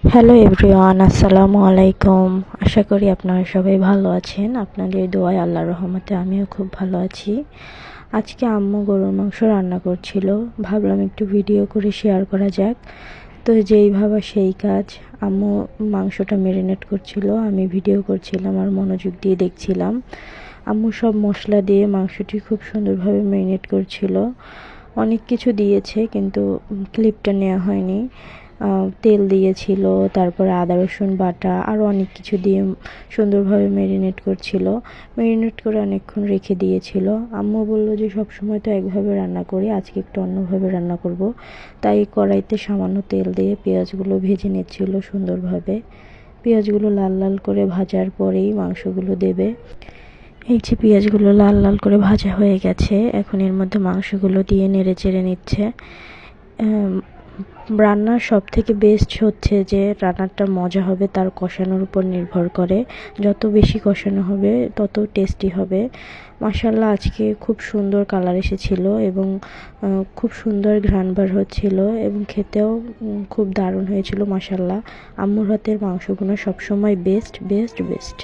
Hello everyone, আসসালামু আলাইকুম। আশা করি আপনারা সবাই ভালো আছেন। আপনাদের দোয়ায় আল্লাহর রহমতে আমিও খুব ভালো আছি। আজকে আম্মু গরুর মাংস রান্না করছিল, ভাবলাম একটু ভিডিও করে শেয়ার করা যাক। তো যেই ভাবা সেই কাজ, আম্মু মাংসটা ম্যারিনেট করছিল, আমি ভিডিও করছিলাম আর মনোযোগ দিয়ে দেখছিলাম। আম্মু সব মশলা দিয়ে মাংসটি খুব সুন্দরভাবে ম্যারিনেট করছিল। অনেক কিছু দিয়েছে কিন্তু ক্লিপটা নেওয়া হয়নি। তেল দিয়েছিল, তারপরে আদা রসুন বাটা আরও অনেক কিছু দিয়ে সুন্দরভাবে ম্যারিনেট করছিল। ম্যারিনেট করে অনেকক্ষণ রেখে দিয়েছিল। আম্মু বলল যে সব সময় তো একভাবে রান্না করি, আজকে একটু অন্যভাবে রান্না করব। তাই কড়াইতে সামান্য তেল দিয়ে পেঁয়াজগুলো ভেজে নিচ্ছিল সুন্দরভাবে। পেঁয়াজগুলো লাল লাল করে ভাজার পরেই মাংসগুলো দেবে। এই যে পেঁয়াজগুলো লাল লাল করে ভাজা হয়ে গেছে, এখন এর মধ্যে মাংসগুলো দিয়ে নেড়ে চেড়ে নিচ্ছে। রান্নার সব থেকে বেস্ট হচ্ছে যে রান্নাটা মজা হবে তার কষানোর উপর নির্ভর করে। যত বেশি কষানো হবে তত টেস্টি হবে। মাশাআল্লাহ, আজকে খুব সুন্দর কালার এসেছিল এবং খুব সুন্দর ঘ্রাণ বার হচ্ছিল এবং খেতেও খুব দারুণ হয়েছিল। মাশাআল্লাহ, আম্মুর হাতের মাংসগুলো সবসময় বেস্ট বেস্ট বেস্ট।